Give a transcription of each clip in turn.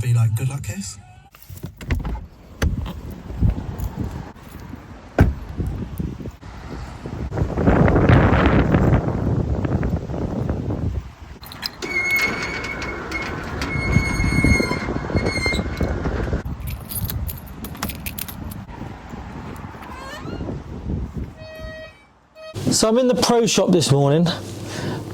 be like good luck case? So I'm in the pro shop this morning,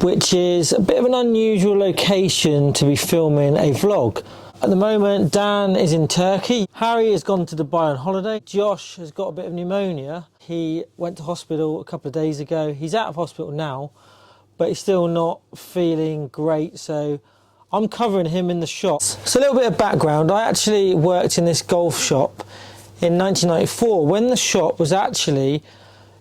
which is a bit of an unusual location to be filming a vlog. At the moment, Dan is in Turkey. Harry has gone to Dubai on holiday. Josh has got a bit of pneumonia. He went to hospital a couple of days ago. He's out of hospital now, but he's still not feeling great. So I'm covering him in the shop. So a little bit of background. I actually worked in this golf shop in 1994 when the shop was actually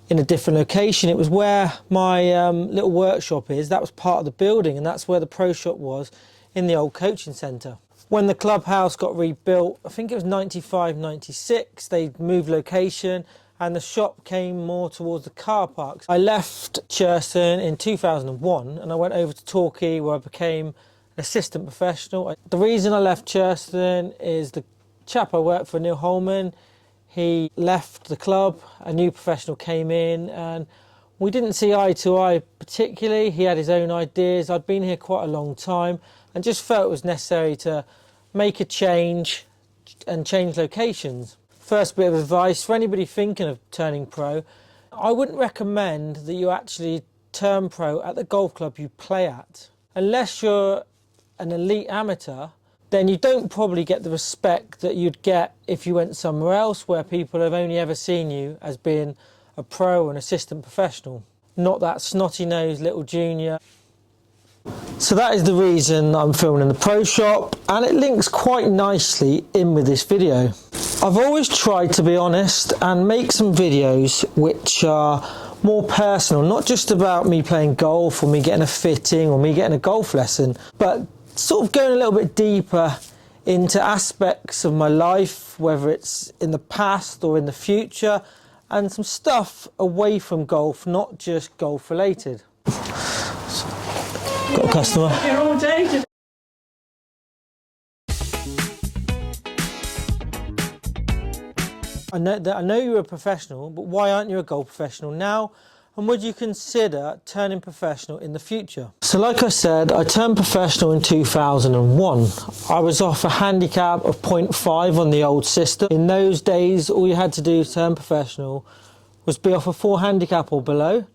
in a different location. It was where my little workshop is. That was part of the building, and that's where the pro shop was, in the old coaching centre. When the clubhouse got rebuilt, I think it was 95, 96, they moved location and the shop came more towards the car parks. I left Cherson in 2001 and I went over to Torquay, where I became an assistant professional. The reason I left Cherson is the chap I worked for, Neil Holman, he left the club, a new professional came in, and we didn't see eye to eye particularly. He had his own ideas. I'd been here quite a long time and just felt it was necessary to make a change and change locations. First bit of advice for anybody thinking of turning pro, I wouldn't recommend that you actually turn pro at the golf club you play at. Unless you're an elite amateur, then you don't probably get the respect that you'd get if you went somewhere else where people have only ever seen you as being a pro or an assistant professional, not that snotty-nosed little junior. So that is the reason I'm filming in the pro shop, and it links quite nicely in with this video. I've always tried to be honest and make some videos which are more personal, not just about me playing golf or me getting a fitting or me getting a golf lesson, but sort of going a little bit deeper into aspects of my life, whether it's in the past or in the future, and some stuff away from golf, not just golf related. Got a customer. You're all day. I know you're a professional, but why aren't you a golf professional now? And would you consider turning professional in the future? So like I said, I turned professional in 2001. I was off a handicap of 0.5 on the old system. In those days, all you had to do to turn professional was be off a 4 handicap or below.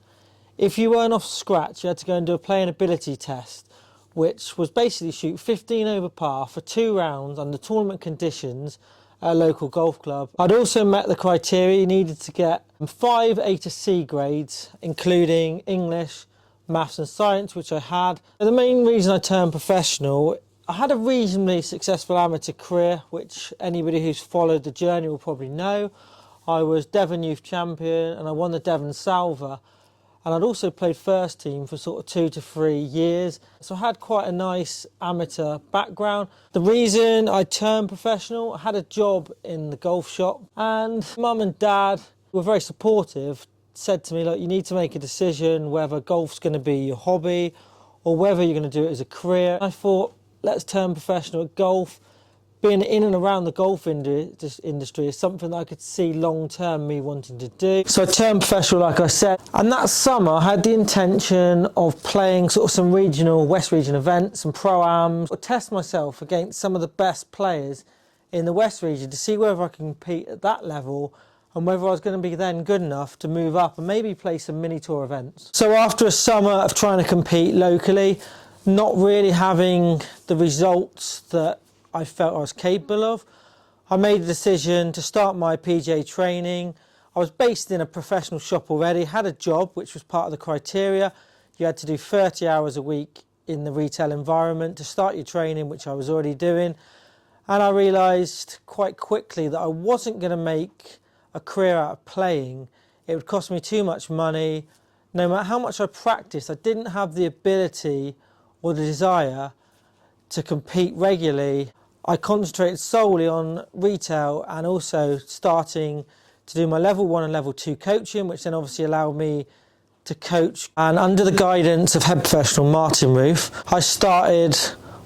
If you weren't off scratch, you had to go and do a playing ability test, which was basically shoot 15 over par for 2 rounds under tournament conditions at a local golf club. I'd also met the criteria. You needed to get 5 A to C grades, including English, maths and science, which I had. And the main reason I turned professional, I had a reasonably successful amateur career, which anybody who's followed the journey will probably know. I was Devon Youth Champion and I won the Devon Salver. And I'd also played first team for sort of 2 to 3 years. So I had quite a nice amateur background. The reason I turned professional, I had a job in the golf shop, and mum and dad were very supportive, said to me, look, you need to make a decision whether golf's going to be your hobby or whether you're going to do it as a career. I thought, let's turn professional at golf. Being in and around the golf industry is something that I could see long term me wanting to do. So I turned professional, like I said, and that summer I had the intention of playing sort of some regional, West Region events and pro-ams, or test myself against some of the best players in the West Region to see whether I can compete at that level and whether I was going to be then good enough to move up and maybe play some mini tour events. So after a summer of trying to compete locally, not really having the results that I felt I was capable of, I made the decision to start my PGA training. I was based in a professional shop already, had a job which was part of the criteria. You had to do 30 hours a week in the retail environment to start your training, which I was already doing. And I realised quite quickly that I wasn't going to make a career out of playing. It would cost me too much money. No matter how much I practiced, I didn't have the ability or the desire to compete regularly. I concentrated solely on retail and also starting to do my level 1 and level 2 coaching, which then obviously allowed me to coach. And under the guidance of head professional Martin Roof, I started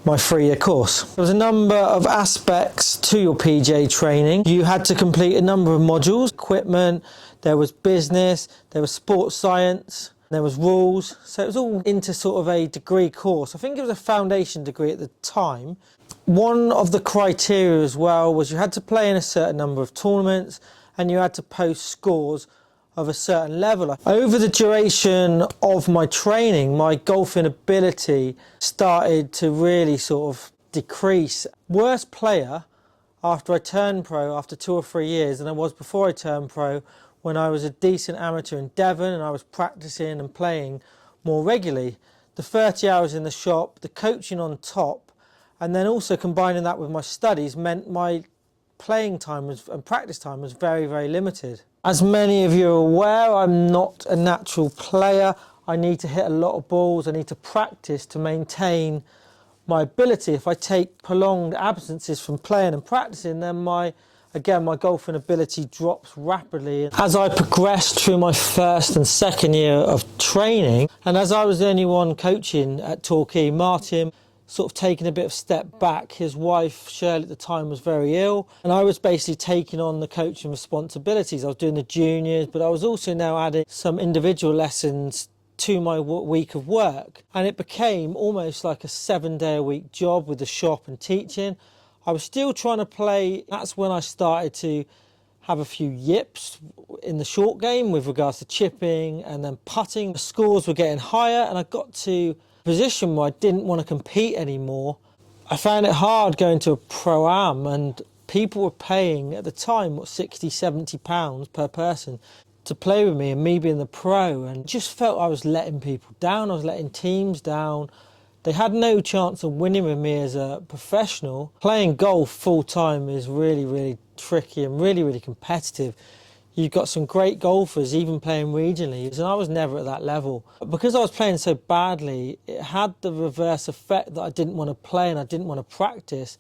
my 3-year course. There was a number of aspects to your PGA training. You had to complete a number of modules, equipment, there was business, there was sports science, there was rules. So it was all into sort of a degree course. I think it was a foundation degree at the time. One of the criteria as well was you had to play in a certain number of tournaments and you had to post scores of a certain level. Over the duration of my training, my golfing ability started to really sort of decrease. Worse player after I turned pro after 2 or 3 years than I was before I turned pro, when I was a decent amateur in Devon and I was practicing and playing more regularly. The 30 hours in the shop, the coaching on top, and then also combining that with my studies meant my playing time and practice time was very, very limited. As many of you are aware, I'm not a natural player. I need to hit a lot of balls. I need to practice to maintain my ability. If I take prolonged absences from playing and practicing, then my golfing ability drops rapidly. As I progressed through my first and second year of training, and as I was the only one coaching at Torquay, Martin sort of taking a bit of step back. His wife, Shirley, at the time was very ill, and I was basically taking on the coaching responsibilities. I was doing the juniors, but I was also now adding some individual lessons to my week of work, and it became almost like a 7-day-a-week job with the shop and teaching. I was still trying to play. That's when I started to have a few yips in the short game with regards to chipping and then putting. The scores were getting higher, and I got to position where I didn't want to compete anymore. I found it hard going to a pro-am, and people were paying at the time, what, 60, 70 pounds per person to play with me, and me being the pro, and just felt I was letting people down. I was letting teams down. They had no chance of winning with me as a professional. Playing golf full time is really, really tricky and really, really competitive. You've got some great golfers even playing regionally, and I was never at that level. Because I was playing so badly, it had the reverse effect that I didn't want to play and I didn't want to practice,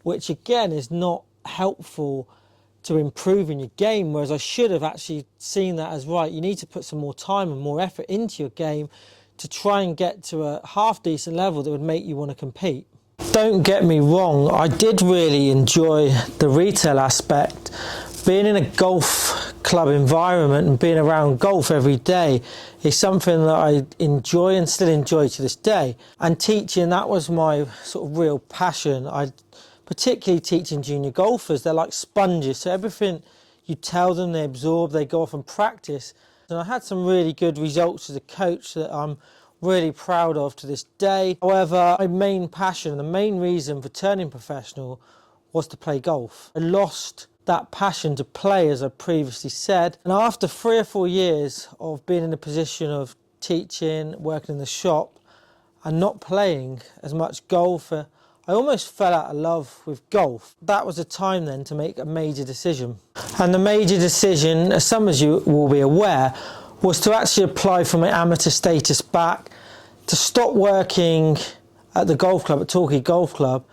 which again is not helpful to improving your game, whereas I should have actually seen that as, right, you need to put some more time and more effort into your game to try and get to a half decent level that would make you want to compete. Don't get me wrong, I did really enjoy the retail aspect. Being in a golf club environment and being around golf every day is something that I enjoy and still enjoy to this day. And teaching, that was my sort of real passion. I particularly teaching junior golfers, they're like sponges, so everything you tell them they absorb, they go off and practice. And I had some really good results as a coach that I'm really proud of to this day. However, my main passion, the main reason for turning professional was to play golf. I lost that passion to play, as I previously said. And after 3 or 4 years of being in a position of teaching, working in the shop, and not playing as much golf, I almost fell out of love with golf. That was the time then to make a major decision. And the major decision, as some of you will be aware, was to actually apply for my amateur status back, to stop working at the golf club, at Torquay Golf Club.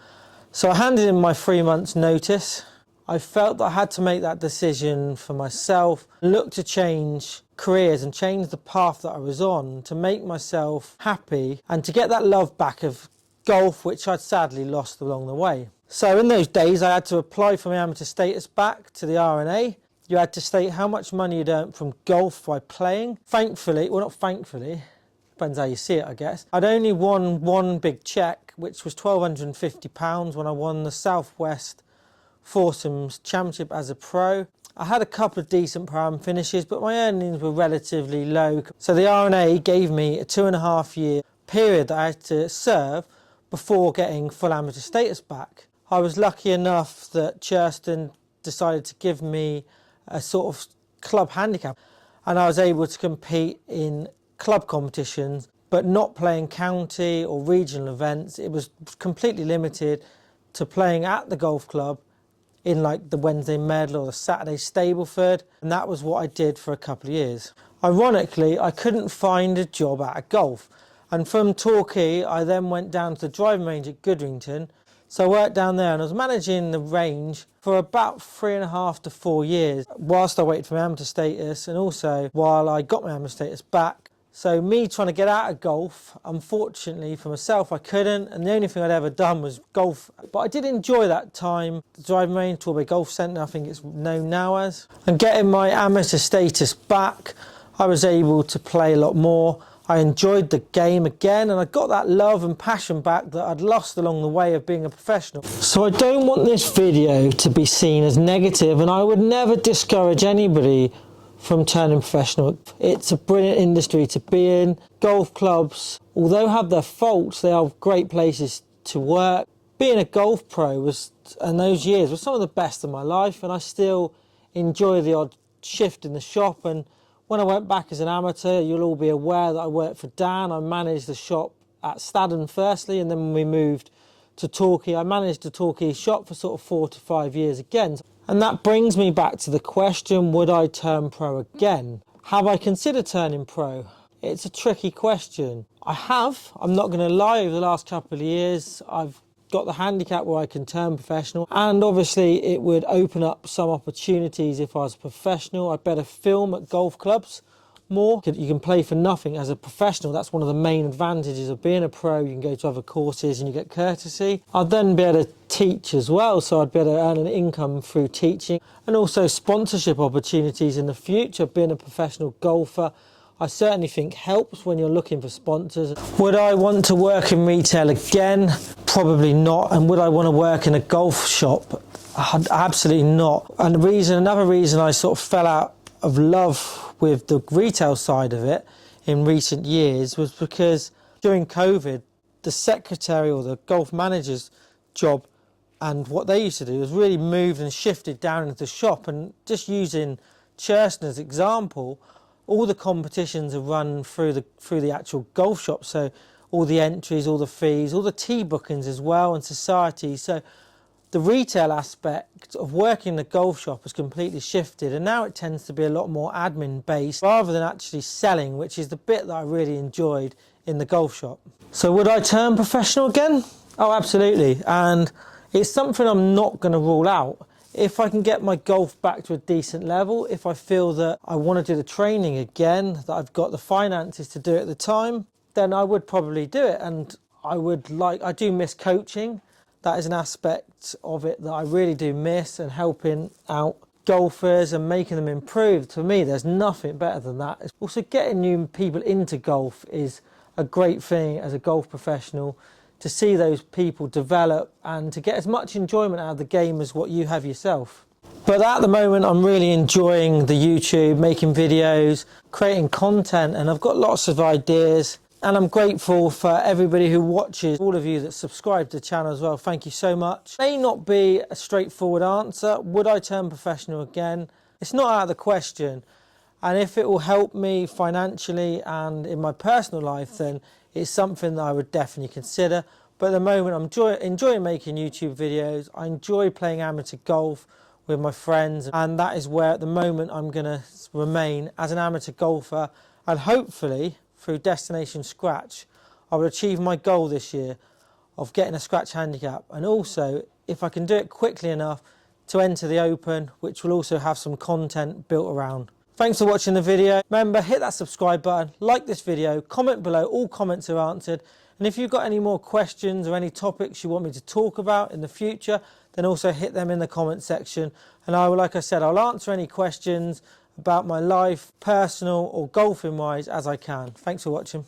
So I handed in my 3 months notice. I felt that I had to make that decision for myself, look to change careers and change the path that I was on to make myself happy and to get that love back of golf, which I'd sadly lost along the way. So in those days I had to apply for my amateur status back to the R&A. You had to state how much money you'd earned from golf by playing. Thankfully, well, not thankfully, depends how you see it, I guess. I'd only won one big cheque, which was £1,250 when I won the South West Foursomes Championship as a pro. I had a couple of decent pro-am finishes, but my earnings were relatively low. So the R&A gave me a 2.5 year period that I had to serve before getting full amateur status back. I was lucky enough that Churston decided to give me a sort of club handicap, and I was able to compete in club competitions, but not playing county or regional events. It was completely limited to playing at the golf club in like the Wednesday Medal or the Saturday Stableford, and that was what I did for a couple of years. Ironically, I couldn't find a job out of golf, and from Torquay I then went down to the driving range at Goodrington. So I worked down there and I was managing the range for about 3.5 to 4 years whilst I waited for my amateur status, and also while I got my amateur status back. So me trying to get out of golf, unfortunately for myself, I couldn't. And the only thing I'd ever done was golf. But I did enjoy that time. The driving range, Torbay Golf Centre, I think it's known now as. And getting my amateur status back, I was able to play a lot more. I enjoyed the game again, and I got that love and passion back that I'd lost along the way of being a professional. So I don't want this video to be seen as negative, and I would never discourage anybody from turning professional. It's a brilliant industry to be in. Golf clubs, although have their faults, they are great places to work. Being a golf pro was, in those years, was some of the best of my life, and I still enjoy the odd shift in the shop. And when I went back as an amateur, you'll all be aware that I worked for Dan. I managed the shop at Staddon firstly, and then when we moved to Torquay, I managed the Torquay shop for sort of 4 to 5 years again. And that brings me back to the question, would I turn pro again? Have I considered turning pro? It's a tricky question. I have, I'm not going to lie, over the last couple of years, I've got the handicap where I can turn professional, and obviously it would open up some opportunities if I was a professional. I'd better film at golf clubs more. You can play for nothing as a professional. That's one of the main advantages of being a pro. You can go to other courses and you get courtesy. I'd then be able to teach as well, so I'd be able to earn an income through teaching, and also sponsorship opportunities in the future. Being a professional golfer, I certainly think helps when you're looking for sponsors. Would I want to work in retail again? Probably not. And would I want to work in a golf shop? Absolutely not. And another reason I sort of fell out of love with the retail side of it in recent years was because during COVID, the secretary or the golf manager's job and what they used to do was really moved and shifted down into the shop. And just using Churston as example, all the competitions are run through the actual golf shop. So all the entries, all the fees, all the tee bookings as well, and societies. So the retail aspect of working in the golf shop has completely shifted, and now it tends to be a lot more admin based rather than actually selling, which is the bit that I really enjoyed in the golf shop. So would I turn professional again? Oh, absolutely. And it's something I'm not going to rule out. If I can get my golf back to a decent level, if I feel that I want to do the training again, that I've got the finances to do it at the time, then I would probably do it. And I do miss coaching. That is an aspect of it that I really do miss, and helping out golfers and making them improve. To me, there's nothing better than that. Also, getting new people into golf is a great thing as a golf professional, to see those people develop and to get as much enjoyment out of the game as what you have yourself. But at the moment, I'm really enjoying the YouTube, making videos, creating content, and I've got lots of ideas. And I'm grateful for everybody who watches, all of you that subscribe to the channel as well. Thank you so much. May not be a straightforward answer. Would I turn professional again? It's not out of the question. And if it will help me financially and in my personal life, then it's something that I would definitely consider. But at the moment, I'm enjoying making YouTube videos. I enjoy playing amateur golf with my friends. And that is where at the moment I'm going to remain as an amateur golfer. And hopefully, through Destination Scratch, I will achieve my goal this year of getting a scratch handicap, and also if I can do it quickly enough to enter the Open, which will also have some content built around. Thanks for watching the video. Remember, hit that subscribe button, like this video, comment below, all comments are answered. And if you've got any more questions or any topics you want me to talk about in the future, then also hit them in the comment section. And I will, like I said, I'll answer any questions about my life, personal or golfing wise, as I can. Thanks for watching.